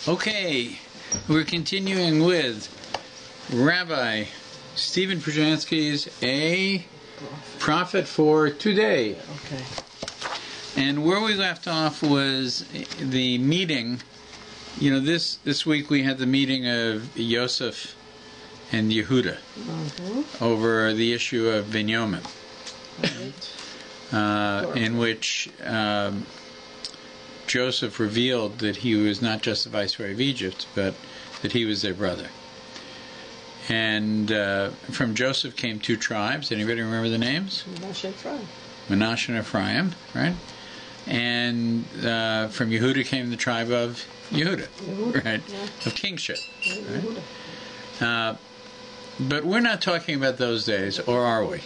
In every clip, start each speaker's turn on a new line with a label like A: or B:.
A: Okay, we're continuing with Rabbi Stephen Przansky's A Prophet for Today.
B: Okay.
A: And where we left off was the meeting. You know, this week we had the meeting of Yosef and Yehuda over the issue of Binyamin, in which Joseph revealed that he was not just the viceroy of Egypt, but that he was their brother. And from Joseph came two tribes. Anybody remember the names? Manasseh and Ephraim, right? And from Yehuda came the tribe of Yehuda, right? Yeah. Of kingship, right? But we're not talking about those days, or are we?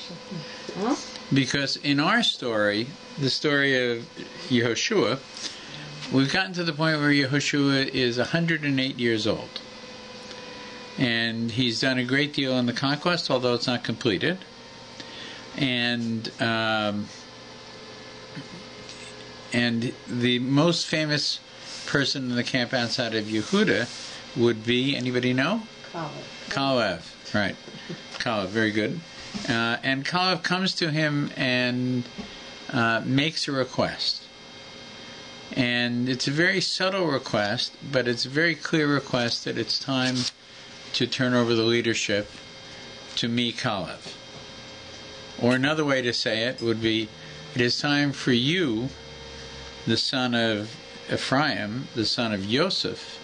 A: Huh? Because in our story, the story of YEHOSHUA, we've gotten to the point where YEHOSHUA is 108 years old. And he's done a great deal in the conquest, although it's not completed. And the most famous person in the camp outside of Yehuda would be, anybody know? Caleb, right. Caleb, very good. And Caleb comes to him and makes a request. And it's a very subtle request, but it's a very clear request that it's time to turn over the leadership to me, Caleb. Or another way to say it would be, it is time for you, the son of Ephraim, the son of Joseph,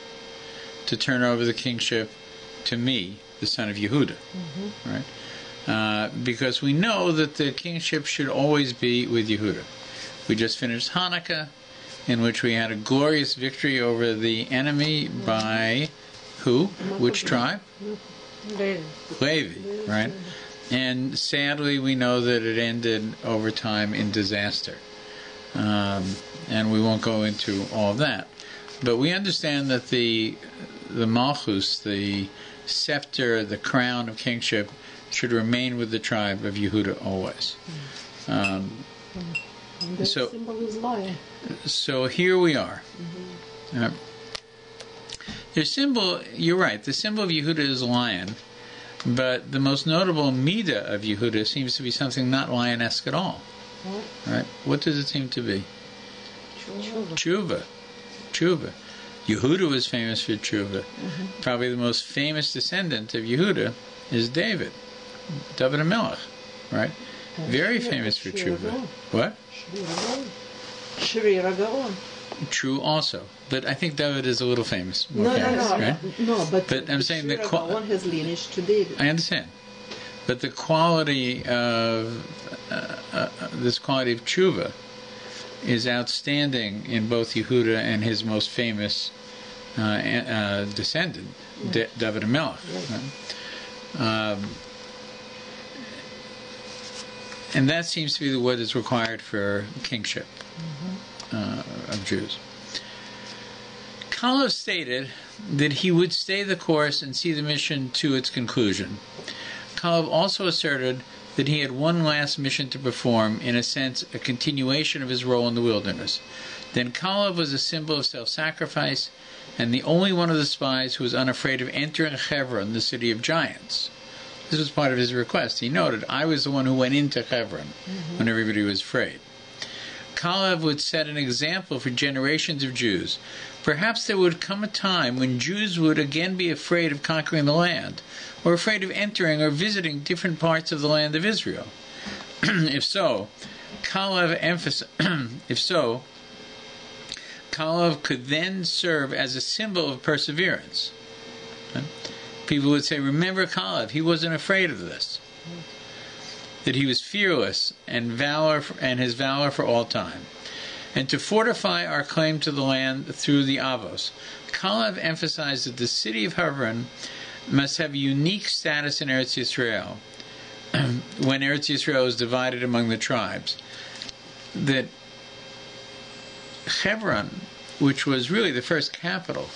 A: to turn over the kingship to me, the son of Yehuda. Right? Because we know that the kingship should always be with Yehuda. We just finished Hanukkah, in which we had a glorious victory over the enemy by who? Which tribe? Levi, right? And sadly, we know that it ended over time in disaster. And we won't go into all of that. But we understand that the Malchus, the scepter, the crown of kingship, should remain with the tribe of Yehuda always. So here we are. Their symbol, you're right, the symbol of Yehuda is a lion, but the most notable midah of Yehuda seems to be something not lionesque at all. Right? What does it seem to be? Tshuva. Yehuda was famous for tshuva. Probably the most famous descendant of Yehuda is David HaMelech, right? Very famous for tshuva. What? True also. But I think David is a little famous. More famous, right?
B: No, but
A: I'm saying that
B: one has lineage to David.
A: I understand. But the quality of this quality of tshuva is outstanding in both Yehuda and his most famous descendant, David HaMelech. Right? And that seems to be what is required for kingship of Jews. Caleb stated that he would stay the course and see the mission to its conclusion. Caleb also asserted that he had one last mission to perform, in a sense, a continuation of his role in the wilderness. Then Caleb was a symbol of self-sacrifice, and the only one of the spies who was unafraid of entering Hebron, the city of giants. This was part of his request. He noted, I was the one who went into Hebron when everybody was afraid. Caleb would set an example for generations of Jews. Perhaps there would come a time when Jews would again be afraid of conquering the land, or afraid of entering or visiting different parts of the land of Israel. If so, Caleb could then serve as a symbol of perseverance. People would say, remember Caleb, he wasn't afraid of this. That he was fearless and his valor for all time. And to fortify our claim to the land through the Avos, Caleb emphasized that the city of Hebron must have a unique status in Eretz Yisrael, when Eretz Yisrael is divided among the tribes. That Hebron, which was really the first capital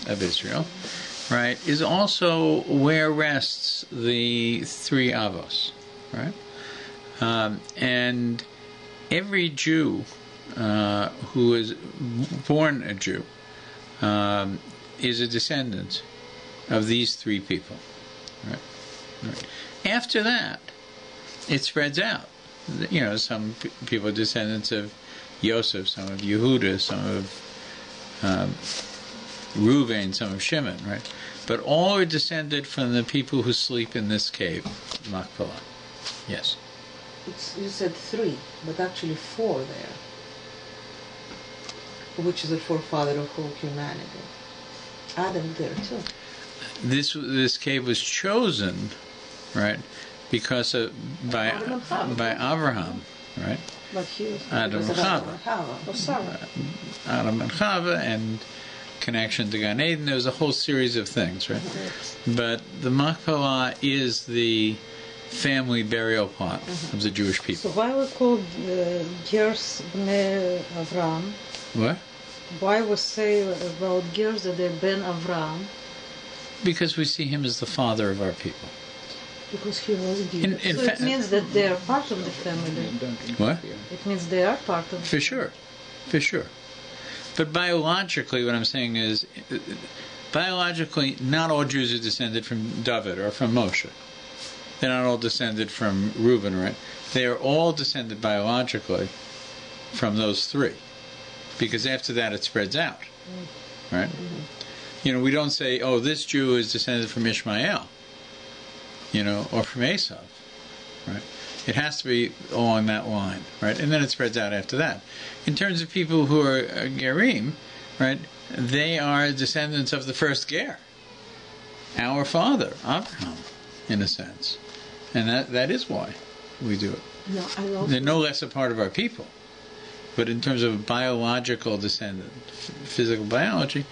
A: of Israel, right, is also where rests the three Avos, right? And every Jew who is born a Jew is a descendant of these three people. Right? Right. After that, it spreads out. You know, some people are descendants of Yosef, some of Yehuda, some of Reuven, some of Shimon, right? But all are descended from the people who sleep in this cave, Machpelah. Yes.
B: You said 3, but actually 4 there, which is the forefather of whole humanity. Adam there too.
A: This cave was chosen, right, because by Abraham, right?
B: But he was
A: Adam and Chava. Adam and Chava, and connection to Gan Eden. There was a whole series of things, right? But the Machpelah is the family burial plot of the Jewish people.
C: So why we called Gers Bnei Avram?
A: What?
C: Why we say about Gers that they're Ben Avram?
A: Because we see him as the father of our people.
C: Because he was given.
A: In
C: so it means that they are part of the family.
A: What?
C: It means they are part of the
A: For sure. For sure. But biologically, what I'm saying is, biologically, not all Jews are descended from David or from Moshe. They're not all descended from Reuben, right? They are all descended biologically from those three. Because after that, it spreads out. Right? You know, we don't say, oh, this Jew is descended from Ishmael, you know, or from Esau, right? It has to be along that line, right? And then it spreads out after that. In terms of people who are Gerim, right, they are descendants of the first Ger, our father, Abraham, in a sense. And that is why we do it.
B: No,
A: they're no less a part of our people. But in terms of biological descendant, physical biology,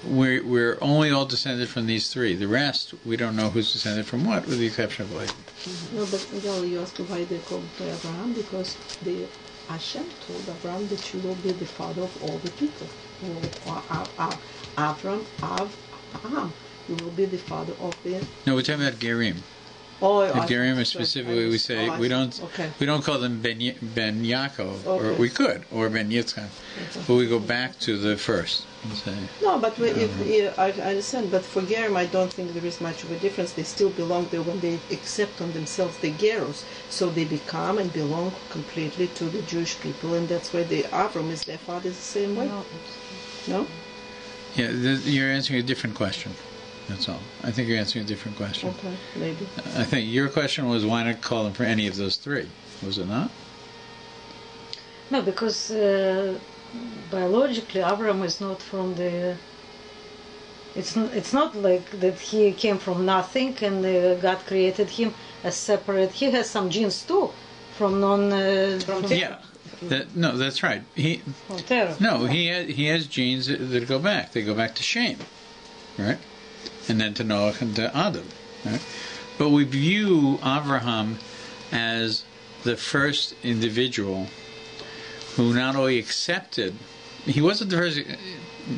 A: we're only all descended from these three. The rest, we don't know who's descended from what, with the exception of Laban.
B: No, but you ask why they called Abraham, because the Hashem told Abraham that you will be the father of all the people. Abraham, you will be the father of the...
A: No, we're talking about Gerim.
B: Oh,
A: the Gerim specifically, we say we don't call them Ben Yaakov, or we could, or Ben Yitzchak, but we go back to the first. And say,
B: no, but I understand. But for Gerim, I don't think there is much of a difference. They still belong there when they accept on themselves the Geros, so they become and belong completely to the Jewish people, and that's why the Avram is their father the same way. No?
A: Yeah, you're answering a different question. That's all. I think you're answering a different question.
B: Okay, maybe.
A: I think your question was, why not call them for any of those three? Was it not?
C: No, because biologically, Abraham is not from the... It's not like that he came from nothing and God created him as separate. He has some genes too, from
A: yeah. No, that's right. He has genes that go back. They go back to Shem, right? And then to Noah and to Adam. Right? But we view Abraham as the first individual who not only accepted, he wasn't the first,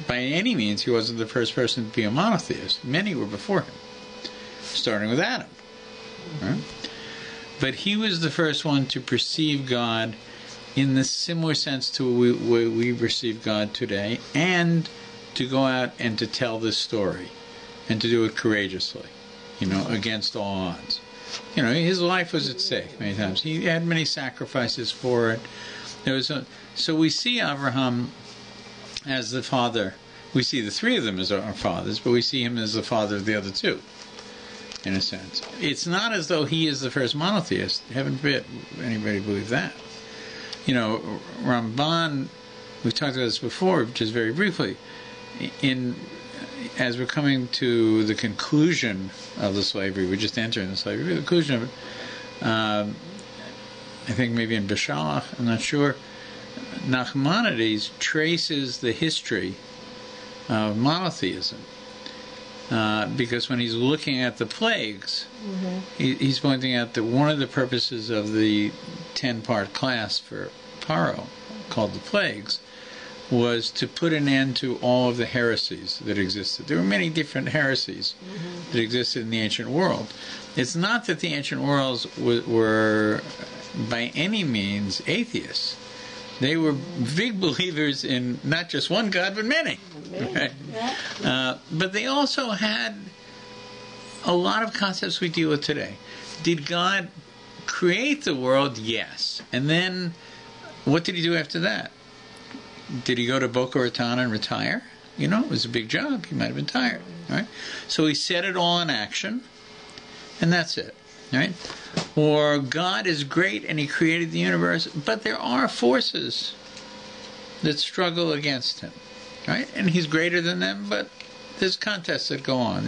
A: by any means, he wasn't the first person to be a monotheist. Many were before him, starting with Adam. Right? But he was the first one to perceive God in the similar sense to we perceive God today, and to go out and to tell this story. And to do it courageously, against all odds. His life was at stake many times. He had many sacrifices for it. So we see Abraham as the father. We see the three of them as our fathers, but we see him as the father of the other two, in a sense. It's not as though he is the first monotheist. Heaven forbid anybody believe that. Ramban, we've talked about this before, just very briefly, as we're coming to the conclusion of the slavery, we're just entering the slavery, the conclusion of it, I think maybe in Beshalach, I'm not sure, Nachmanides traces the history of monotheism. Because when he's looking at the plagues, he's pointing out that one of the purposes of the 10-part class for Paro, called the plagues, was to put an end to all of the heresies that existed. There were many different heresies that existed in the ancient world. It's not that the ancient worlds were by any means atheists. They were big believers in not just one God, but many. Right? But they also had a lot of concepts we deal with today. Did God create the world? Yes. And then, what did he do after that? Did he go to Boca Raton and retire? You know, it was a big job. He might have been tired, right? So he set it all in action, and that's it, right? Or God is great and he created the universe, but there are forces that struggle against him, right? And he's greater than them, but there's contests that go on.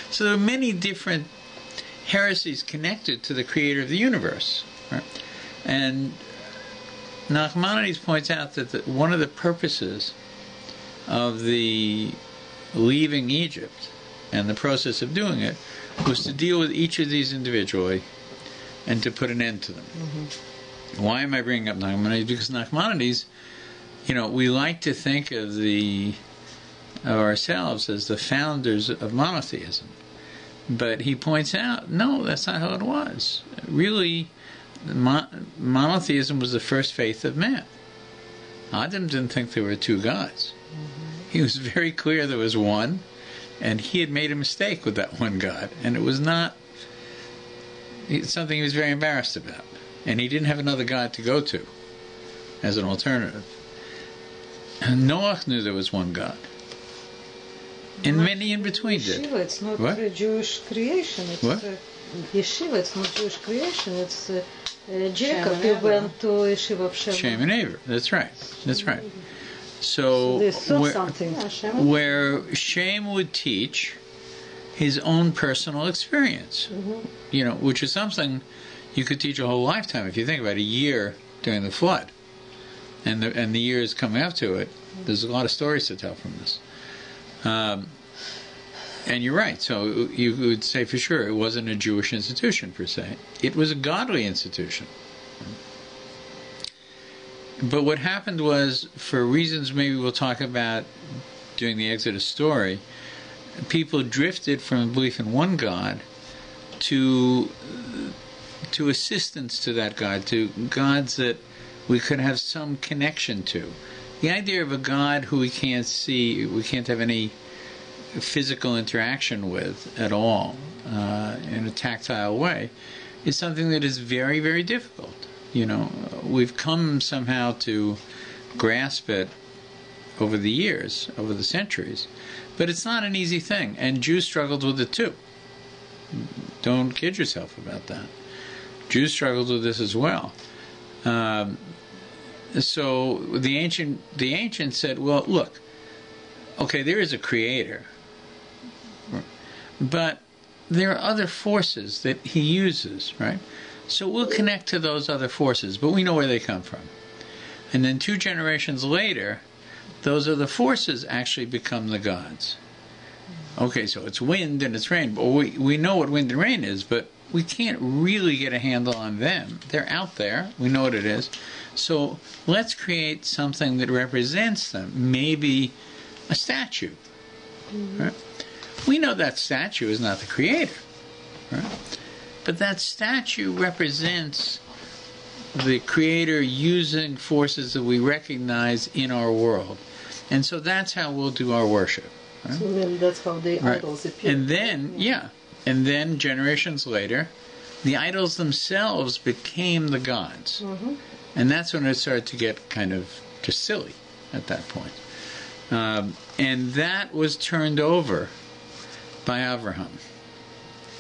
A: So there are many different heresies connected to the creator of the universe, right? And Nachmanides points out that one of the purposes of the leaving Egypt and the process of doing it was to deal with each of these individually and to put an end to them. Mm-hmm. Why am I bringing up Nachmanides? Because Nachmanides, you know, we like to think of ourselves as the founders of monotheism. But he points out, no, that's not how it was. Really, monotheism was the first faith of man. Adam didn't think there were two gods. Mm-hmm. He was very clear there was one, and he had made a mistake with that one God, and it was not something he was very embarrassed about. And he didn't have another God to go to as an alternative. And Noah knew there was one God. And many in between did.
C: Yeshiva, it's not
A: what?
C: A Jewish creation. It's
A: what?
C: Yeshiva, it's not Jewish creation. It's Jacob. He went to Yeshiva of
A: Shem and Eber. That's right. That's right. So where Shem would teach his own personal experience, mm-hmm. you know, which is something you could teach a whole lifetime if you think about a year during the flood, and the years coming up to it. There's a lot of stories to tell from this. And you're right. So you would say for sure it wasn't a Jewish institution per se. It was a godly institution. But what happened was, for reasons maybe we'll talk about during the Exodus story, people drifted from a belief in one God to assistance to that God, to gods that we could have some connection to. The idea of a God who we can't see, we can't have any physical interaction with at all in a tactile way, is something that is very, very difficult. You know, we've come somehow to grasp it over the years, over the centuries, but it's not an easy thing, and Jews struggled with it too. Don't kid yourself about that. Jews struggled with this as well. So the ancients said, well, look, okay, there is a creator, but there are other forces that he uses, right? So we'll connect to those other forces, but we know where they come from. And then 2 generations later, those other forces actually become the gods. Okay, so it's wind and it's rain. But we know what wind and rain is, but we can't really get a handle on them. They're out there. We know what it is. So let's create something that represents them. Maybe a statue. Mm-hmm. Right? We know that statue is not the creator. Right? But that statue represents the creator using forces that we recognize in our world. And so that's how we'll do our worship. Right?
B: So then that's how the idols appear.
A: And then, and then generations later, the idols themselves became the gods. Mm-hmm. And that's when it started to get kind of just silly at that point. And that was turned over by Avraham.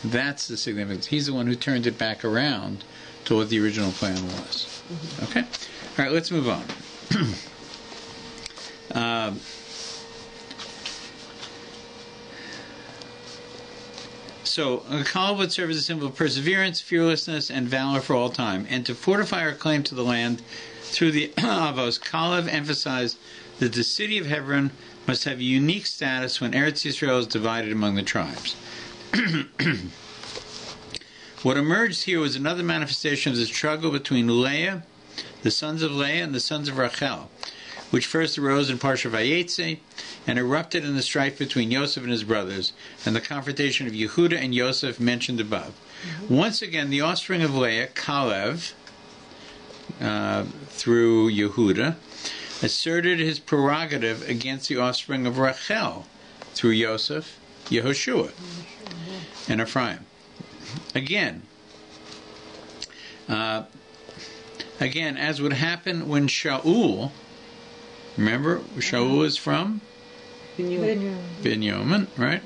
A: That's the significance. He's the one who turned it back around to what the original plan was. Mm-hmm. Okay? All right, let's move on. So, a Kalev would serve as a symbol of perseverance, fearlessness, and valor for all time. And to fortify our claim to the land through the Avos, Kalev emphasized that the city of Hebron must have a unique status when Eretz Yisrael is divided among the tribes. What emerged here was another manifestation of the struggle between Leah, the sons of Leah, and the sons of Rachel, which first arose in Parsha Vayetze and erupted in the strife between Yosef and his brothers, and the confrontation of Yehuda and Yosef mentioned above. Mm-hmm. Once again, the offspring of Leah, Kalev, through Yehuda, asserted his prerogative against the offspring of Rachel, through Yosef, Yehoshua, and Ephraim. Again, as would happen when Shaul, remember, Shaul is from Binyamin, right?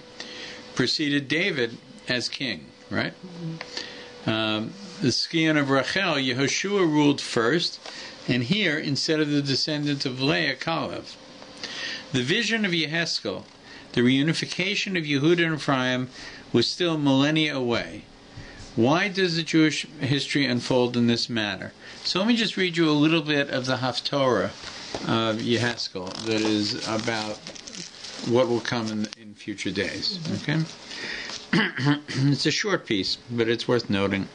A: Preceded David as king, right? The scion of Rachel, Yehoshua ruled first, and here, instead of the descendant of Leah, Caleb. The vision of Yeheskel, the reunification of Yehuda and Ephraim, was still millennia away. Why does the Jewish history unfold in this manner? So let me just read you a little bit of the Haftorah of Yeheskel that is about what will come in future days. Okay, it's a short piece, but it's worth noting.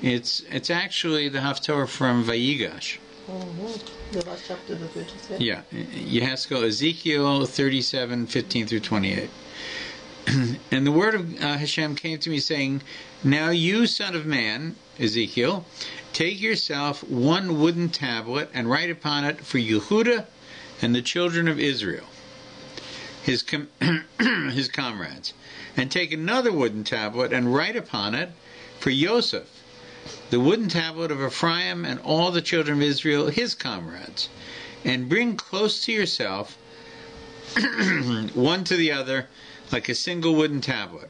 A: It's actually the Haftorah from Vayigash.
B: The last chapter that we just said.
A: Yeah, Yeheskel, Ezekiel 37:15-28. And the word of Hashem came to me, saying, "Now you, son of man," Ezekiel, "take yourself one wooden tablet and write upon it for Yehuda and the children of Israel, his comrades. And take another wooden tablet and write upon it for Yosef, the wooden tablet of Ephraim and all the children of Israel, his comrades. And bring close to yourself one to the other, like a single wooden tablet,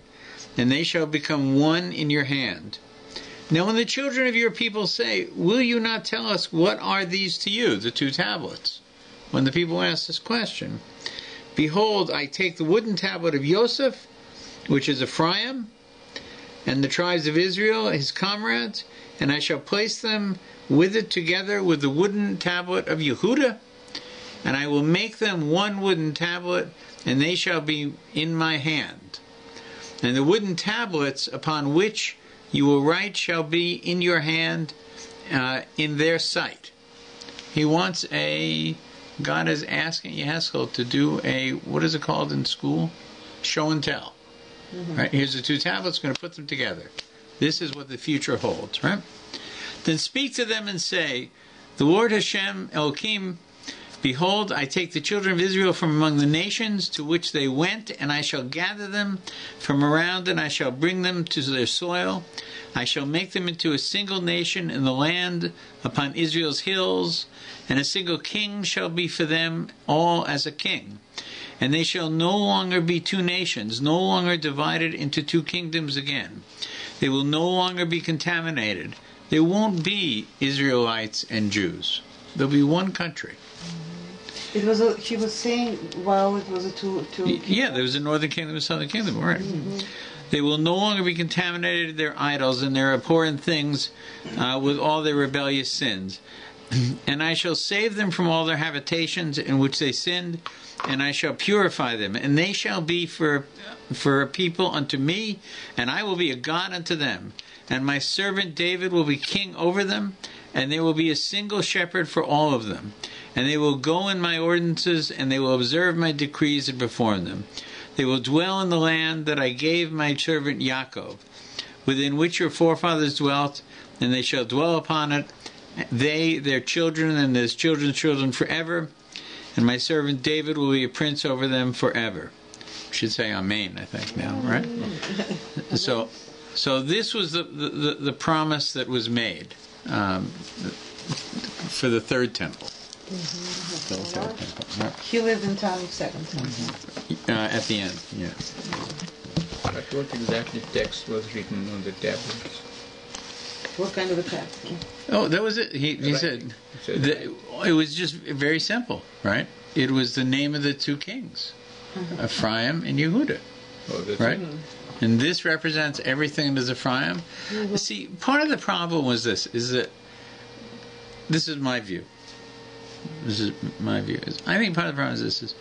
A: and they shall become one in your hand. Now when the children of your people say, will you not tell us what are these to you, the two tablets? When the people ask this question, behold, I take the wooden tablet of Yosef, which is Ephraim, and the tribes of Israel, his comrades, and I shall place them with it together with the wooden tablet of Yehuda, and I will make them one wooden tablet, and they shall be in my hand. And the wooden tablets upon which you will write shall be in your hand in their sight." He wants God is asking Yeheskel to do what is it called in school? Show and tell. Right? Here's the two tablets, going to put them together. This is what the future holds, right? Then speak to them and say, the Lord Hashem Elohim, behold, I take the children of Israel from among the nations to which they went, and I shall gather them from around, and I shall bring them to their soil. I shall make them into a single nation in the land upon Israel's hills, and a single king shall be for them all as a king. And they shall no longer be two nations, no longer divided into two kingdoms again. They will no longer be contaminated. There won't be Israelites and Jews. There'll be one country.
B: He was saying, well, it was a two
A: yeah, there was a northern kingdom and a southern kingdom, right. They will no longer be contaminated, their idols and their abhorrent things, with all their rebellious sins. And I shall save them from all their habitations in which they sinned, and I shall purify them, and they shall be for a people unto me, and I will be a God unto them. And my servant David will be king over them, and there will be a single shepherd for all of them. And they will go in my ordinances, and they will observe my decrees and perform them. They will dwell in the land that I gave my servant Yaakov, within which your forefathers dwelt, and they shall dwell upon it, they, their children, and their children's children forever. And my servant David will be a prince over them forever. We should say Amen, I think, now, right? So this was the promise that was made for the third temple.
B: He lived in town of second temple.
A: At the end, yeah.
D: But what exactly text was written on the tablets?
B: What kind of a text?
A: Oh, that was it. He said it was just very simple, right? It was the name of the two kings, Ephraim and Yehuda, right? And this represents everything that is Ephraim. See, part of the problem was this is my view. This is my view. I think part of the problem is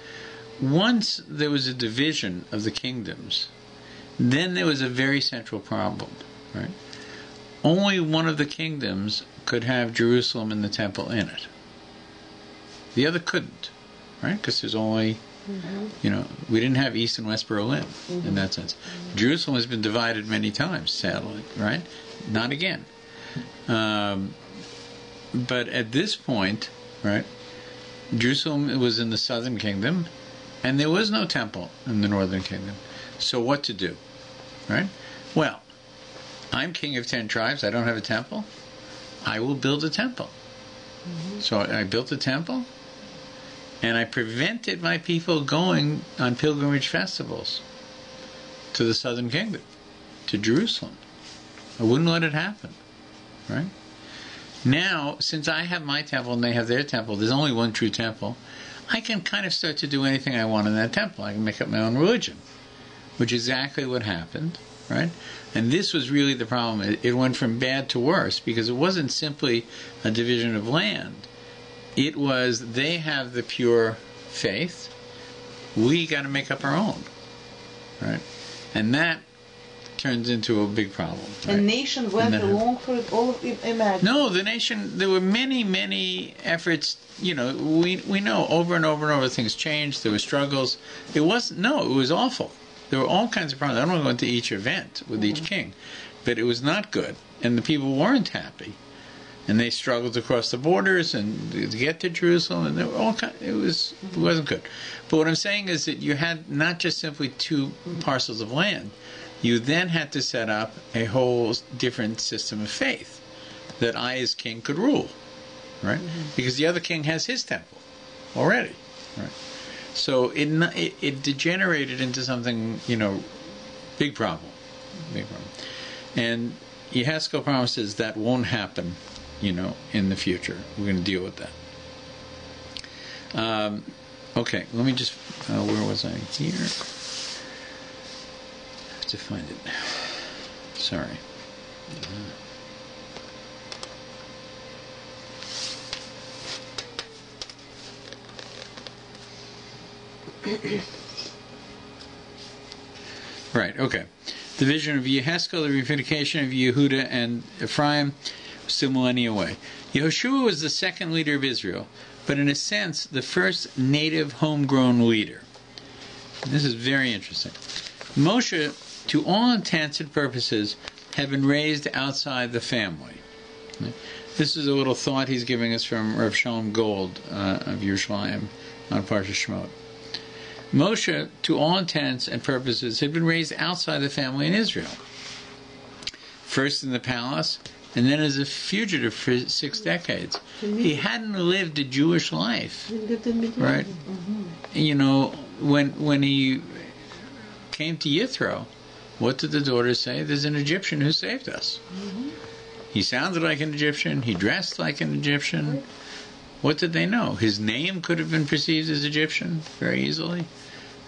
A: once there was a division of the kingdoms, then there was a very central problem, right? Only one of the kingdoms could have Jerusalem and the temple in it. The other couldn't, right? Because there's only, we didn't have East and West Berlin in that sense. Jerusalem has been divided many times, sadly, right? Not again. But at this point, right, Jerusalem was in the southern kingdom, And there was no temple in the northern kingdom. So what to do? Right? Well, I'm king of 10 tribes. I don't have a temple. I will build a temple. So I built a temple, and I prevented my people going on pilgrimage festivals to the southern kingdom, to Jerusalem. I wouldn't let it happen. Right? Now, since I have my temple and they have their temple, there's only one true temple, I can kind of start to do anything I want in that temple. I can make up my own religion, which is exactly what happened, right? And this was really the problem. It went from bad to worse because it wasn't simply a division of land. It was they have the pure faith. We got to make up our own, right? And that turns into a big problem. Right?
B: A nation went along for it all. Imagine.
A: No, the nation. There were many efforts. You know, we know over and over and over things changed. There were struggles. It wasn't. No, it was awful. There were all kinds of problems. I don't want to go into each event with each king, but it was not good, and the people weren't happy, and they struggled to cross the borders and to get to Jerusalem, and there were all kinds. It wasn't good. But what I'm saying is that you had not just simply two parcels of land. You then had to set up a whole different system of faith that I, as king, could rule, right? Because the other king has his temple already, right? So it degenerated into something, big problem. And Yeheskel promises that won't happen, in the future. We're going to deal with that. Okay, let me just, where was I? Here. To find it. Sorry. Right, okay. The vision of Yeheskel, the reunification of Yehuda and Ephraim, still millennia away. Yehoshua was the second leader of Israel, but in a sense, the first native homegrown leader. And this is very interesting. Moshe, to all intents and purposes, have been raised outside the family. This is a little thought he's giving us from Rav Shalom Gold of Yerushalayim on Parsha Shemot. Moshe, to all intents and purposes, had been raised outside the family in Israel. First in the palace, and then as a fugitive for 6 decades. He hadn't lived a Jewish life. Right? When he came to Yithro, what did the daughters say? There's an Egyptian who saved us. He sounded like an Egyptian. He dressed like an Egyptian. What did they know? His name could have been perceived as Egyptian very easily.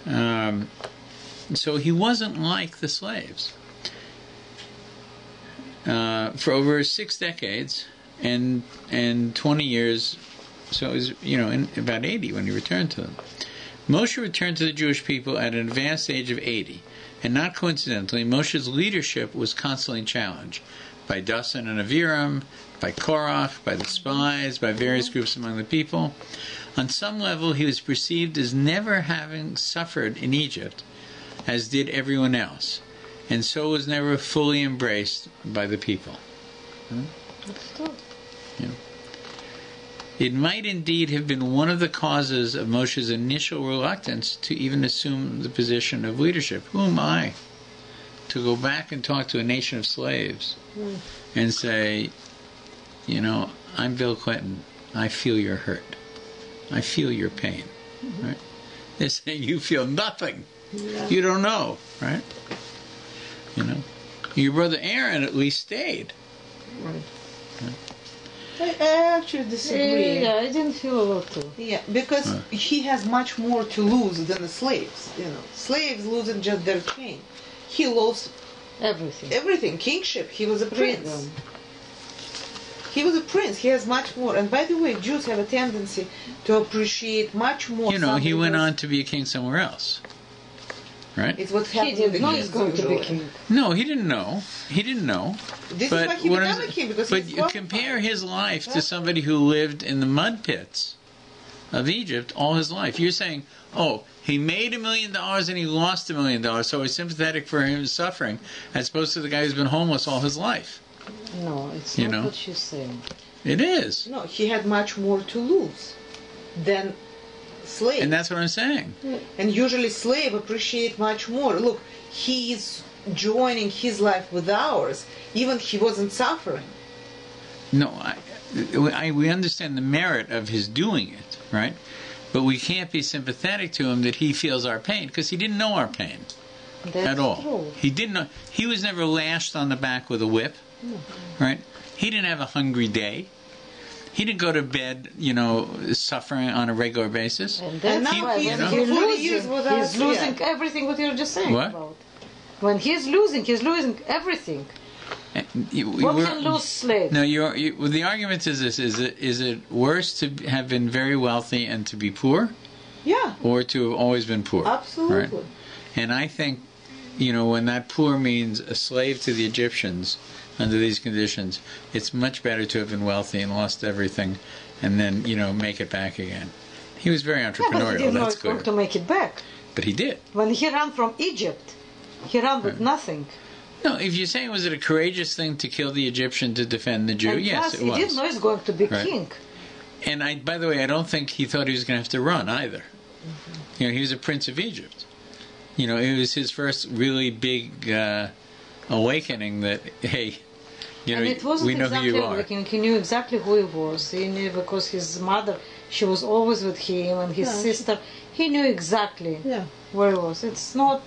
A: So he wasn't like the slaves. For over 6 decades and 20 years, so it was, in about 80 when he returned to them. Moshe returned to the Jewish people at an advanced age of 80. And not coincidentally, Moshe's leadership was constantly challenged by Dasan and Aviram, by Korach, by the spies, by various groups among the people. On some level, he was perceived as never having suffered in Egypt, as did everyone else, and so was never fully embraced by the people.
C: That's good.
A: Yeah. It might indeed have been one of the causes of Moshe's initial reluctance to even assume the position of leadership. Who am I to go back and talk to a nation of slaves and say, I'm Bill Clinton. I feel your hurt. I feel your pain. Right? They're saying you feel nothing. Yeah. You don't know, right? Your brother Aaron at least stayed.
B: Right. I actually disagree.
C: Yeah, I didn't feel a lot too.
B: Yeah, because he has much more to lose than the slaves. Slaves losing just their king. He lost
C: everything.
B: Everything. Kingship. He was a prince. He was a prince. He has much more. And by the way, Jews have a tendency to appreciate much more.
A: He went on to be a king somewhere else. Right?
B: It's what happened.
C: He didn't know he's going to be king.
A: No, he didn't know. He didn't know.
B: This is why he became a king.
A: But you compare his life to somebody who lived in the mud pits of Egypt all his life. You're saying, he made $1 million and he lost $1 million, so he's sympathetic for him suffering, as opposed to the guy who's been homeless all his life.
C: No, it's not what she's saying.
A: It is.
B: No, he had much more to lose than slave.
A: And that's what I'm saying.
B: And usually slave appreciate much more. Look, he is joining his life with ours. Even he wasn't suffering.
A: No, we understand the merit of his doing it, right? But we can't be sympathetic to him that he feels our pain, because he didn't know our pain at all.
C: True.
A: He didn't know. He was never lashed on the back with a whip, right? He didn't have a hungry day. He didn't go to bed, suffering on a regular basis.
C: And that's
B: now
C: why
B: he's
C: when
B: for 40 years
C: he's
B: with us,
C: losing everything what you're just saying
A: What?
C: about. When he's losing everything. What can lose slave?
A: No, well, the argument is this: is it worse to have been very wealthy and to be poor,
B: Yeah,
A: or to have always been poor?
B: absolutely.
A: Right? And I think, when that poor means a slave to the Egyptians under these conditions, it's much better to have been wealthy and lost everything, and then make it back again. He was very
C: Yeah, but
A: entrepreneurial.
C: he didn't know
A: That's
C: it's
A: clear.
C: going to make it back.
A: But he did.
C: When he ran from Egypt, he ran with nothing.
A: No, if you're saying was it a courageous thing to kill the Egyptian to defend the Jew?
C: And
A: Yes,
C: plus,
A: it
C: he
A: was.
C: didn't know he's going to be
A: Right.
C: king.
A: And by the way, I don't think he thought he was going to have to run either. He was a prince of Egypt. It was his first really big awakening that, hey,
C: And it wasn't
A: we know
C: exactly
A: who you are.
C: awakening. He knew exactly who he was. He knew because his mother, she was always with him, and his
B: Yeah.
C: sister. He knew exactly
B: Yeah.
C: where he was. It's not...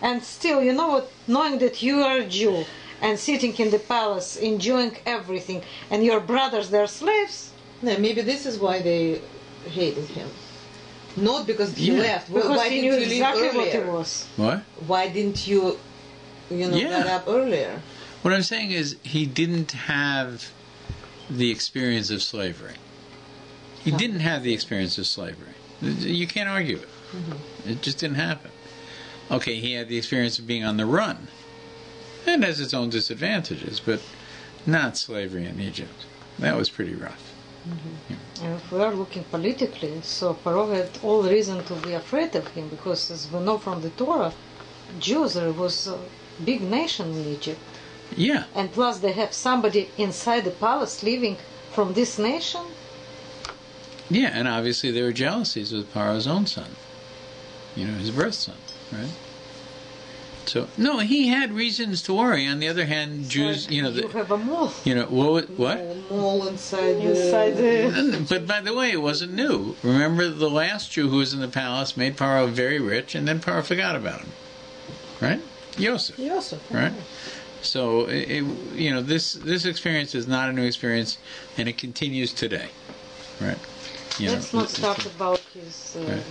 C: and still, you know what? Knowing that you are a Jew and sitting in the palace, enjoying everything, and your brothers, they're slaves.
B: Yeah, maybe this is why they hated him. Not because he
A: Yeah.
B: left.
C: Because
B: Why
C: he
B: didn't
C: knew
B: you leave
C: exactly
B: earlier?
C: what he was.
A: What?
B: Why didn't you,
A: Yeah.
B: get up earlier?
A: What I'm saying is he didn't have the experience of slavery. He didn't have the experience of slavery. You can't argue it. It just didn't happen. Okay, he had the experience of being on the run. It has its own disadvantages, but not slavery in Egypt. That was pretty rough.
C: And if we are looking politically, so Paro had all reason to be afraid of him, because as we know from the Torah, Jews, there was a big nation in Egypt.
A: Yeah.
C: And plus they have somebody inside the palace living from this nation.
A: Yeah, and obviously there were jealousies with Paro's own son. His birth son, right? So, no, he had reasons to worry. On the other hand, Jews,
C: You have a mole.
A: what?
B: Mole inside
C: the...
A: But by the way, it wasn't new. Remember, the last Jew who was in the palace made Paro very rich, and then Paro forgot about him. Right? Yosef. Right? So, this experience is not a new experience, and it continues today. Right?
C: Let's not start about his...
A: Right.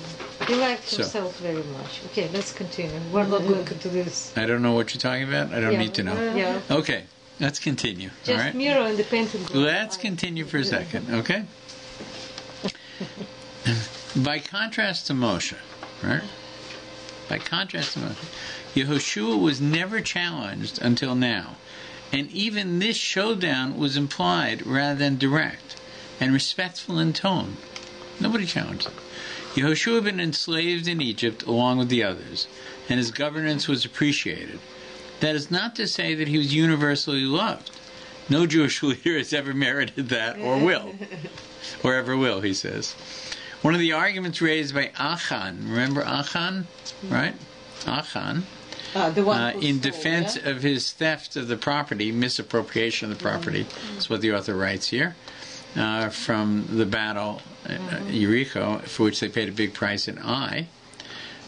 C: He liked himself very much. Okay, let's continue. We're not going into this.
A: I don't know what you're talking about. I don't need to know.
C: Yeah.
A: Okay, let's continue.
C: Just
A: all right?
C: Miro and the painted glass.
A: Let's continue for a second, okay? By contrast to Moshe, right? By contrast to Moshe, Yehoshua was never challenged until now. And even this showdown was implied rather than direct and respectful in tone. Nobody challenged him. Yehoshua had been enslaved in Egypt along with the others, and his governance was appreciated. That is not to say that he was universally loved. No Jewish leader has ever merited that or will. Or ever will, he says. One of the arguments raised by Achan, remember Achan? Right? Achan.
B: The one who
A: in
B: stole,
A: defense of his theft of the property, misappropriation of the property, that's what the author writes here, from the battle Jericho, for which they paid a big price in Ai.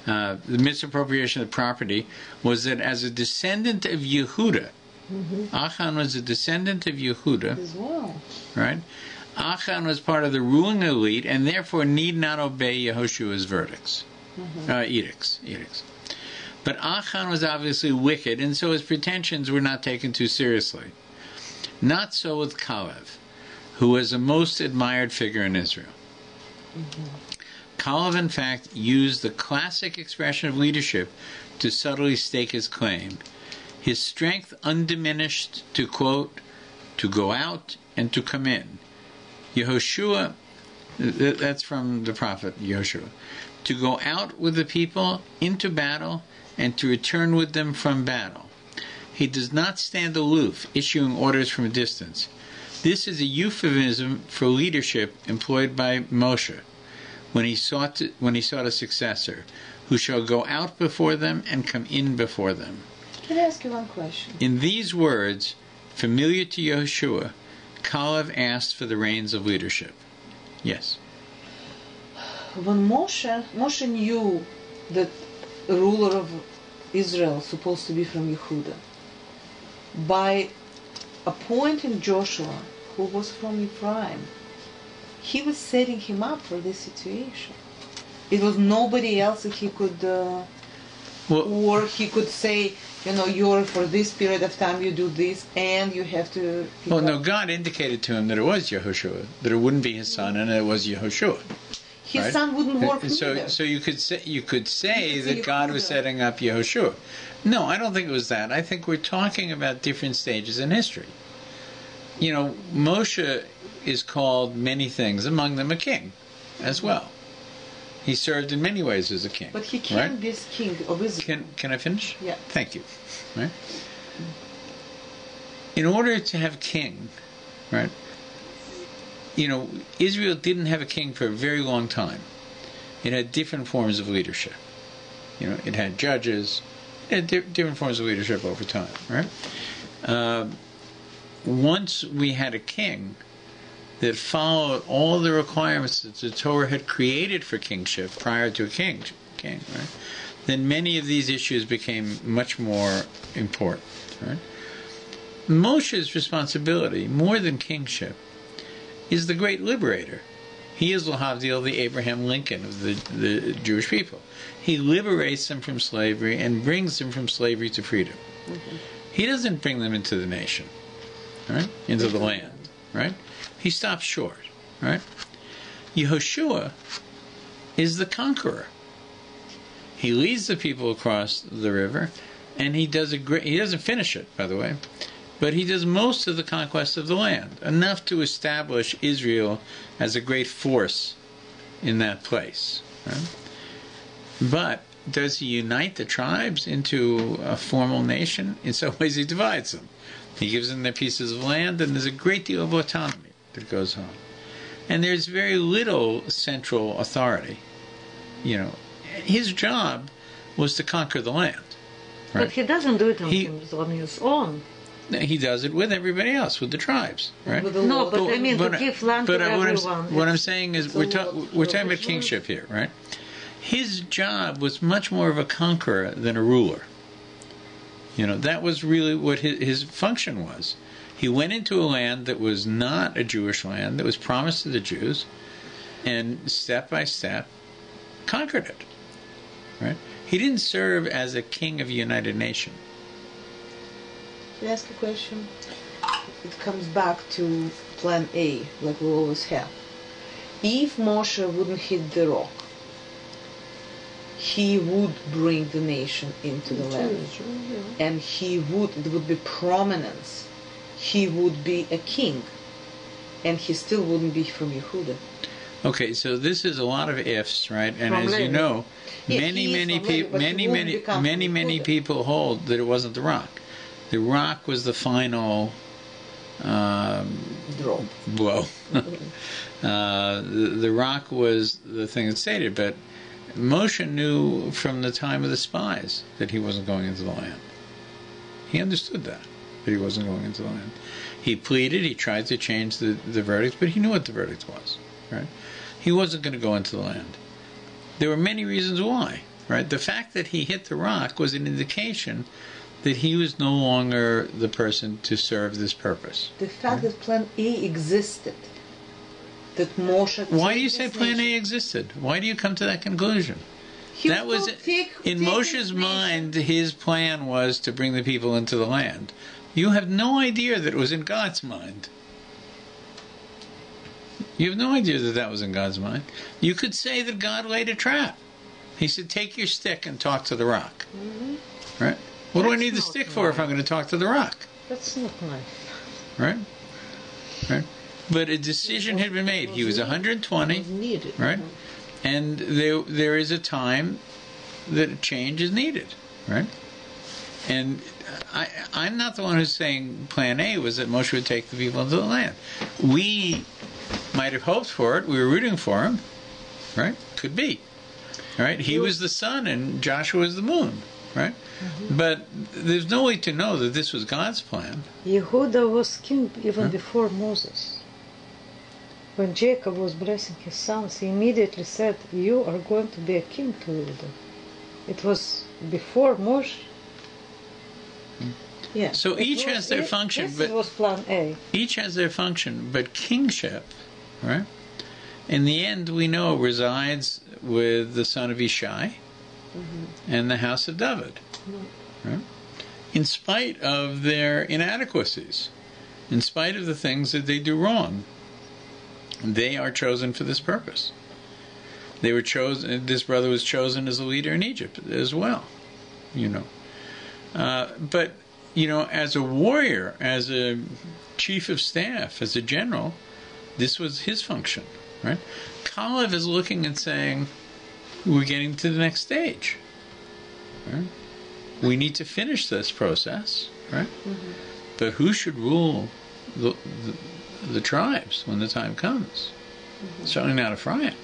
A: The misappropriation of the property was that as a descendant of Yehuda, Achan was a descendant of Yehuda,
B: as well.
A: right? Achan was part of the ruling elite and therefore need not obey Yehoshua's verdicts, edicts. But Achan was obviously wicked, and so his pretensions were not taken too seriously. Not so with Kalev, who was a most admired figure in Israel. Kalev, in fact, used the classic expression of leadership to subtly stake his claim. His strength undiminished to, quote, to go out and to come in. Yehoshua, that's from the prophet Yehoshua, to go out with the people into battle and to return with them from battle. He does not stand aloof, issuing orders from a distance. This is a euphemism for leadership employed by Moshe. when he sought a successor, who shall go out before them and come in before them.
B: Can I ask you one question?
A: In these words, familiar to Yehoshua, Kalev asked for the reins of leadership. Yes.
B: When Moshe knew that a ruler of Israel is supposed to be from Yehuda, by appointing Joshua, who was from Ephraim, he was setting him up for this situation. It was nobody else that he could, or he could say, you're for this period of time, you do this, and you have to...
A: Well, no, God indicated to him that it was Yehoshua, that it wouldn't be his son, and it was Yehoshua.
B: His
A: right?
B: son wouldn't work either.
A: So you could say that God was setting up Yehoshua. No, I don't think it was that. I think we're talking about different stages in history. Moshe is called many things, among them a king as well. He served in many ways as a king.
B: But he can't be king of Israel.
A: Can I finish?
B: Yeah.
A: Thank you. Right? In order to have king, right? Israel didn't have a king for a very long time. It had different forms of leadership. It had judges. It had different forms of leadership over time, right? Once we had a king that followed all the requirements that the Torah had created for kingship prior to a king, right? Then many of these issues became much more important, right? Moshe's responsibility, more than kingship, is the great liberator. He is Lahavdil, the Abraham Lincoln of the Jewish people. He liberates them from slavery and brings them from slavery to freedom. Mm-hmm. He doesn't bring them into the nation, right? Into the land, right? He stops short, right? Yehoshua is the conqueror. He leads the people across the river, and he doesn't finish it, by the way, but he does most of the conquest of the land, enough to establish Israel as a great force in that place. Right? But does he unite the tribes into a formal nation? In some ways he divides them. He gives them their pieces of land, and there's a great deal of autonomy that goes on. And there's very little central authority. His job was to conquer the land. Right?
C: But he doesn't do it on his own.
A: He does it with everybody else, with the tribes, right?
C: No, but I mean to give land to everyone.
A: What I'm saying is we're talking about kingship here, right? His job was much more of a conqueror than a ruler. That was really what his function was. He went into a land that was not a Jewish land, that was promised to the Jews, and step by step conquered it, right? He didn't serve as a king of a united nation.
B: Can I ask a question? It comes back to plan A, like we always have. If Moshe wouldn't hit the rock, he would bring the nation into the land. And there would be prominence. He would be a king. And he still wouldn't be from Yehuda.
A: Okay, so this is a lot of ifs, right? And as you know, many people hold that it wasn't the rock. The rock was the final blow. The rock was the thing that stated, but Moshe knew from the time of the spies that he wasn't going into the land. He understood that he wasn't going into the land. He pleaded, he tried to change the verdict, but he knew what the verdict was, right? He wasn't going to go into the land. There were many reasons why, right? The fact that he hit the rock was an indication that he was no longer the person to serve this purpose.
B: The fact that Plan A existed, that Moshe...
A: Why do you say Plan A existed? Why do you come to that conclusion? That was in Moshe's mind. His plan was to bring the people into the land. You have no idea that it was in God's mind. You have no idea that that was in God's mind. You could say that God laid a trap. He said, take your stick and talk to the rock. Mm-hmm. Right? What do I need the stick for if I'm going to talk to the rock?
C: That's not nice.
A: Right? Right? But a decision had been made. He was 120, right? And there is a time that a change is needed, right? And I'm not the one who's saying Plan A was that Moshe would take the people into the land. We might have hoped for it. We were rooting for him. right? Could be. Right? He was the sun and Joshua was the moon, right? But there's no way to know that this was God's plan.
C: Yehuda was king even before Moses. When Jacob was blessing his sons, he immediately said, "You are going to be a king to Yehuda." It was before Moshe.
B: Yeah.
A: So each has their function, but
C: it was plan A.
A: each has their function, but kingship, right? In the end, we know resides with the son of Ishai and the house of David, right? In spite of their inadequacies, in spite of the things that they do wrong, they are chosen for this purpose. They were chosen. This brother was chosen as a leader in Egypt as well, But as a warrior, as a chief of staff, as a general, this was his function, right? Kalev is looking and saying, "We're getting to the next stage. Right? We need to finish this process, right? But who should rule the tribes when the time comes? Certainly not Ephraim."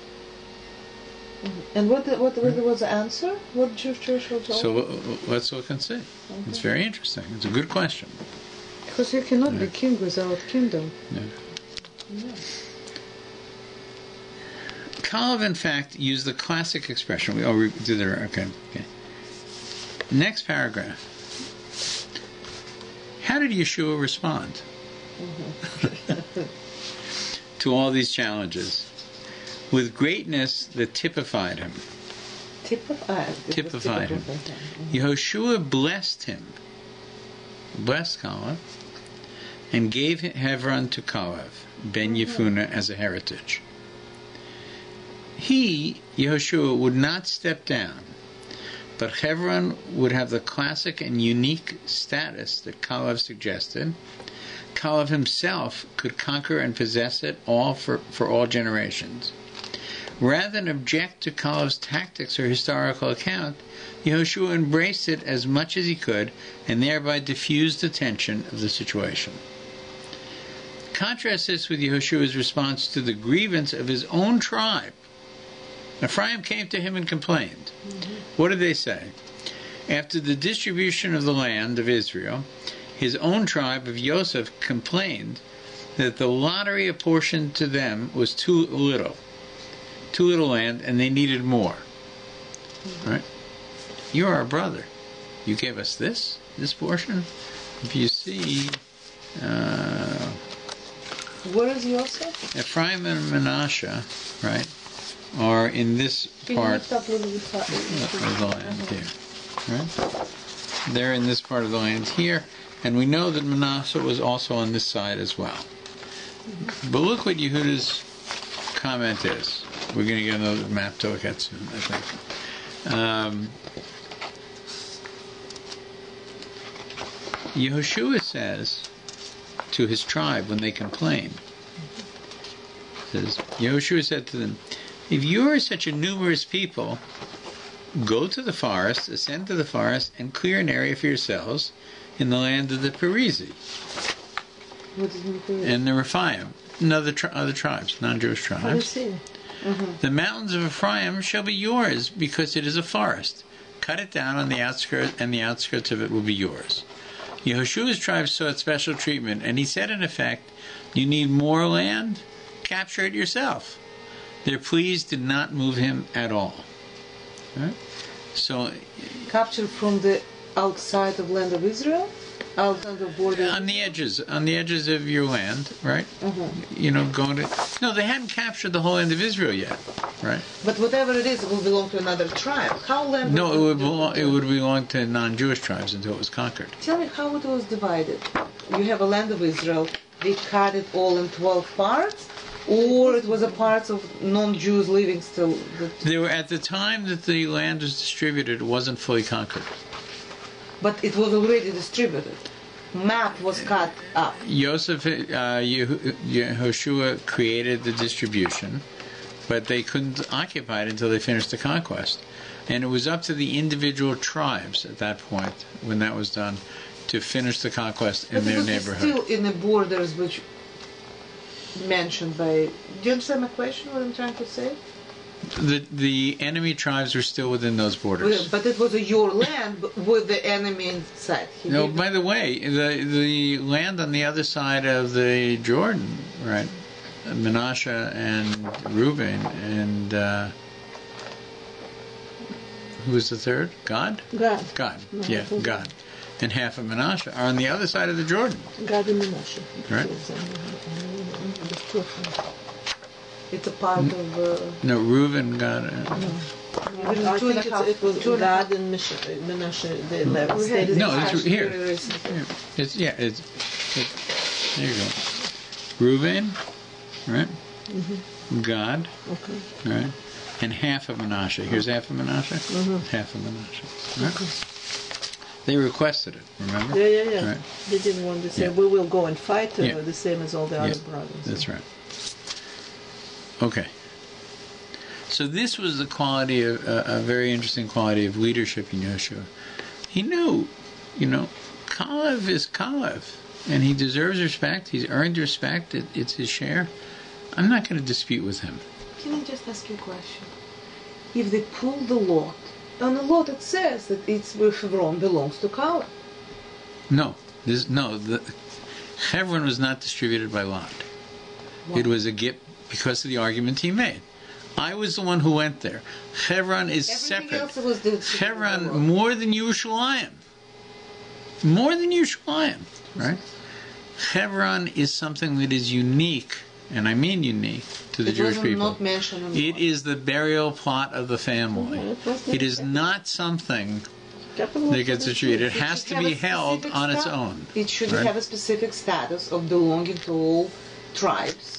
B: And what was the answer? What Joshua told?
A: So let's look and see. It's very interesting. It's a good question.
C: Because you cannot be king without kingdom.
B: Yeah.
A: Kalev, in fact, used the classic expression. We did it. Okay. Next paragraph. How did Yeshua respond to all these challenges? With greatness that typified him. Typified him. Yehoshua blessed him, blessed Kalev, and gave Hebron to Kalev, ben Yefuneh, as a heritage. He, Yehoshua, would not step down, but Hebron would have the classic and unique status that Kalev suggested. Kalev himself could conquer and possess it all for all generations. Rather than object to Kalev's tactics or historical account, Yehoshua embraced it as much as he could and thereby diffused the tension of the situation. Contrast this with Yehoshua's response to the grievance of his own tribe. Ephraim came to him and complained. What did they say? After the distribution of the land of Israel, his own tribe of Joseph complained that the lottery apportioned to them was too little land, and they needed more. Right? You're our brother. You gave us this portion. If you see,
B: where is Yosef?
A: Ephraim and Manasseh, right, are in this part of the land here. Right? They're in this part of the land here, and we know that Manasseh was also on this side as well. But look what Yehuda's comment is. We're going to get another map to look at soon, I think. Yehoshua says to his tribe when they complain, Yehoshua said to them, "If you are such a numerous people, go to the forest, ascend to the forest, and clear an area for yourselves in the land of the Perizi and the Rephaim, and other tribes, non-Jewish tribes. The mountains of Ephraim shall be yours, because it is a forest. Cut it down on the outskirts, and the outskirts of it will be yours." Yehoshua's tribe sought special treatment, and he said, in effect, "You need more land? Capture it yourself." Their pleas did not move him at all. Right? So,
B: captured from the outside of land of Israel, outside the border.
A: On the edges of your land, right? Going to. No, they hadn't captured the whole land of Israel yet, right?
B: But whatever it is, it will belong to another tribe. How land?
A: No, it would belong to non-Jewish tribes until it was conquered.
B: Tell me how it was divided. You have a land of Israel. They cut it all in 12 parts. Or it was a part of non-Jews living still.
A: They were at the time that the land was distributed. It wasn't fully conquered.
B: But it was already distributed. Map was cut up.
A: Yehoshua created the distribution, but they couldn't occupy it until they finished the conquest. And it was up to the individual tribes at that point, when that was done, to finish the conquest in their neighborhood.
B: Still in the borders which mentioned by... Do you understand my question, what I'm trying to say?
A: The enemy tribes were still within those borders.
B: But it was your land with the enemy inside.
A: No, by the way, the land on the other side of the Jordan, right? Menashe and Reuben and who was the third? God.
B: God.
A: No, yeah, God. And half of Menashe are on the other side of the Jordan.
B: God and Menashe.
A: Right.
B: It's a part of...
A: No, Reuben, God.
B: I think it was God and Menashe, the left.
A: No, it's here. It's there you go. Reuben, right? Mm-hmm. God, okay. Right? And half of Menashe. Here's half of Menashe. Mm-hmm. Half of Menashe. Right? Okay. They requested it, remember?
B: Yeah.
A: Right?
B: They didn't want to say, we will go and fight the same as all the other brothers.
A: That's right. Okay. So this was the quality of, a very interesting quality of leadership in Yehoshua. He knew, Kalev is Kalev, and he deserves respect. He's earned respect. It's his share. I'm not going to dispute with him.
B: Can I just ask you a question? If they pull the lot, on the lot it says that Hebron belongs to Kalev.
A: No. Hebron was not distributed by lot. Why? It was a gift because of the argument he made. I was the one who went there. Hebron is
B: everything
A: separate.
B: Else was
A: Hebron more than Yerushalayim. More than Yerushalayim, right? Hebron is something that is unique, and I mean unique, to the Jewish people.
B: Not mentioned
A: it is the burial plot of the family. It is not something that gets distributed. It has to be held on its own.
B: It should have a specific status of belonging to all tribes.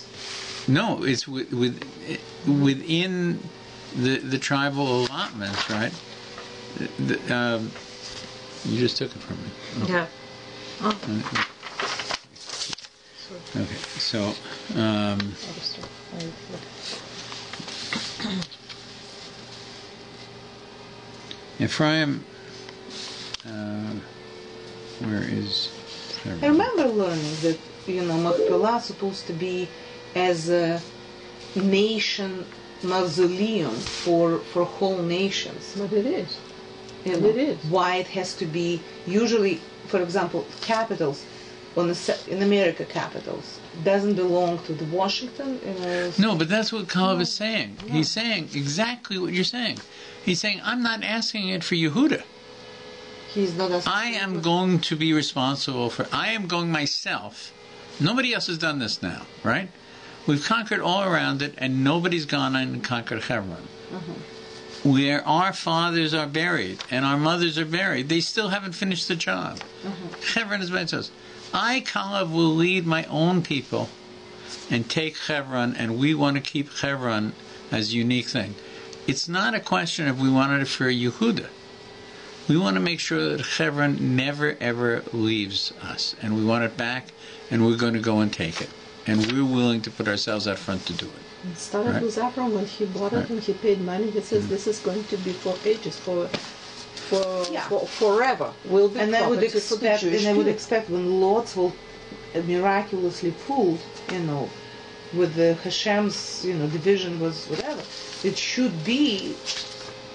A: No, it's within the tribal allotments, right? You just took it from me.
B: Yeah. Oh.
A: Okay, so Ephraim, where is Ephraim?
B: I remember learning that Machpelah is supposed to be as a nation mausoleum for whole nations.
C: But it is.
B: It is. Why it has to be, usually, for example, capitals, in America capitals, doesn't belong to the Washington.
A: No, but that's what Kalev is saying. No. He's saying exactly what you're saying. He's saying, I'm not asking it for Yehuda.
B: He's not asking.
A: I am going to be responsible for, I am going myself. Nobody else has done this now, right? We've conquered all around it, and nobody's gone and conquered Hebron. Uh-huh. Where our fathers are buried and our mothers are buried, they still haven't finished the job. Uh-huh. Hebron is by itself. I, Kalev, will lead my own people and take Hebron, and we want to keep Hebron as a unique thing. It's not a question if we wanted it for Yehuda. We want to make sure that Hebron never, ever leaves us, and we want it back, and we're going to go and take it. And we're willing to put ourselves out front to do it.
B: It started with Abraham when he bought it and he paid money. He says this is going to be for ages, for forever. Will be. And I would expect, when lots will miraculously pulled, with the Hashem's division was whatever, it should be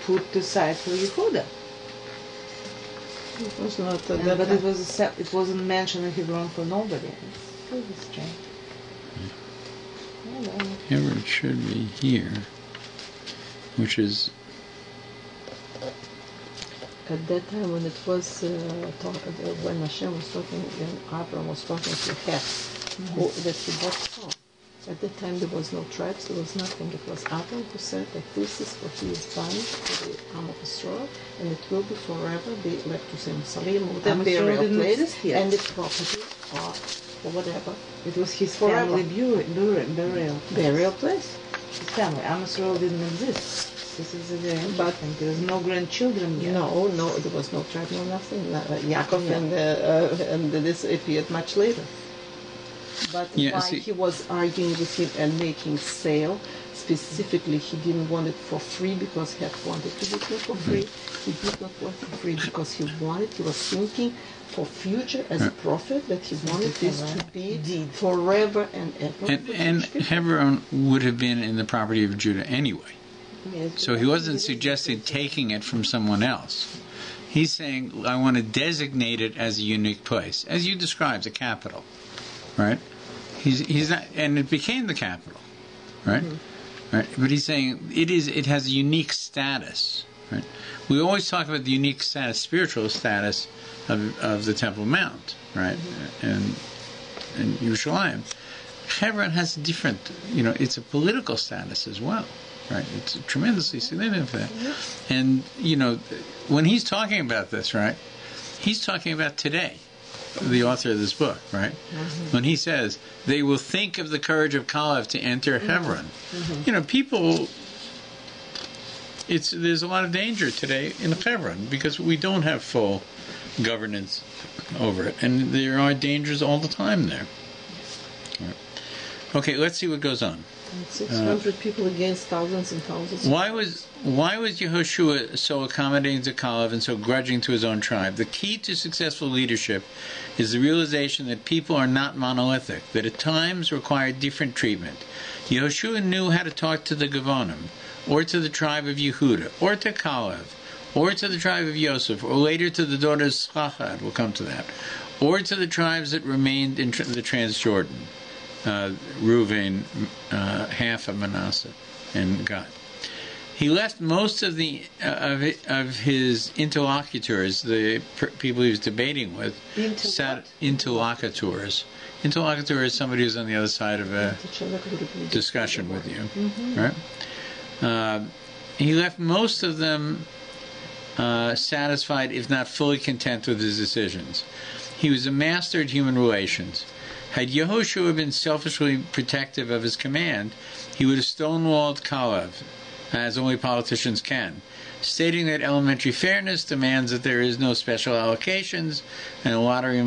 B: put aside for Yehuda. It was not. But it wasn't mentioned in Hebron for nobody. It's really strange.
A: Here it should be here, which is
B: at that time when it was when Hashem was talking, when Abraham was talking to Heth, that he bought from. At that time there was no tribes, there was nothing. It was Abraham who said that this is what he is buying for the Am of Israel, and it will be forever be left to him. The burial place and the property or whatever. It was his family burial place. His family. Am Yisrael didn't exist. This is a very important. There was no grandchildren yet. No, there was no tribe, no nothing. Yaakov and this appeared much later. But he was arguing with him and making sale. Specifically, he didn't want it for free because he had wanted to do it for free. He did not want it for free because he was thinking for future as a prophet that he wanted this to be forever and ever.
A: And Hebron would have been in the property of Judah anyway. So he wasn't suggesting taking it from someone else. He's saying, I want to designate it as a unique place, as you described, a capital, right? He's not, and it became the capital, right? Right. But he's saying it has a unique status, right? We always talk about the unique status, spiritual status of the Temple Mount, right? And Yerushalayim. Hebron has a different, it's a political status as well, right? It's tremendously significant for that. And, when he's talking about this, right, he's talking about today, the author of this book, right? When he says, they will think of the courage of Caleb to enter Hebron. People, there's a lot of danger today in Hebron because we don't have full governance over it. And there are dangers all the time there. Right. Okay, let's see what goes on.
B: 600 people against thousands and thousands.
A: Why was Yehoshua so accommodating to Caleb and so grudging to his own tribe? The key to successful leadership is the realization that people are not monolithic, that at times require different treatment. Yehoshua knew how to talk to the Gevonim, or to the tribe of Yehuda, or to Caleb, or to the tribe of Yosef, or later to the daughters of Schachad, we'll come to that, or to the tribes that remained in the Transjordan. Reuven, half of Manasseh, and Gad. He left most of his interlocutors, the people he was debating with, interlocutors. Interlocutor is somebody who's on the other side of a discussion with you, right? He left most of them satisfied, if not fully content with his decisions. He was a master at human relations. Had Yehoshua been selfishly protective of his command, he would have stonewalled Caleb, as only politicians can, stating that elementary fairness demands that there is no special allocations, and the lottery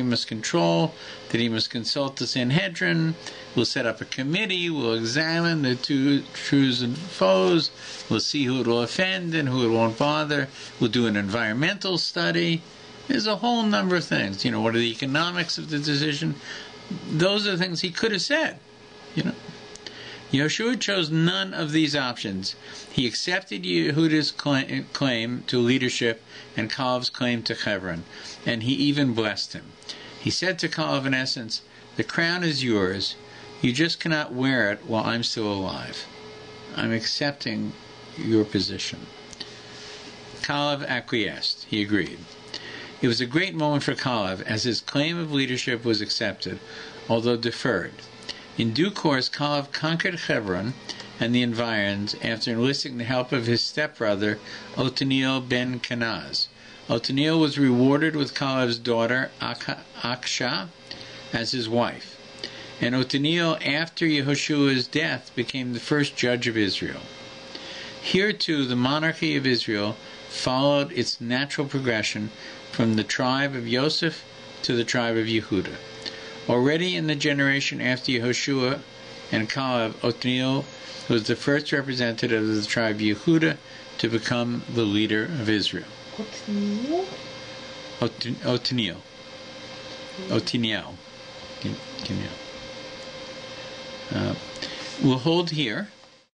A: must control, that he must consult the Sanhedrin, we'll set up a committee, we'll examine the two truths and foes, we'll see who it will offend and who it won't bother, we'll do an environmental study. There's a whole number of things. What are the economics of the decision? Those are the things he could have said. Yehoshua chose none of these options. He accepted Yehuda's claim to leadership and Caleb's claim to Hebron, and he even blessed him. He said to Caleb, in essence, the crown is yours. You just cannot wear it while I'm still alive. I'm accepting your position. Caleb acquiesced. He agreed. It was a great moment for Caleb, as his claim of leadership was accepted, although deferred. In due course, Caleb conquered Hebron and the environs after enlisting the help of his stepbrother, Othniel ben Kenaz. Othniel was rewarded with Caleb's daughter, Aksha, as his wife. And Othniel, after Yehoshua's death, became the first judge of Israel. Here, too, the monarchy of Israel followed its natural progression from the tribe of Yosef to the tribe of Yehuda. Already in the generation after Yehoshua and Caleb, Othniel was the first representative of the tribe of Yehuda to become the leader of Israel. Othniel. We'll hold here.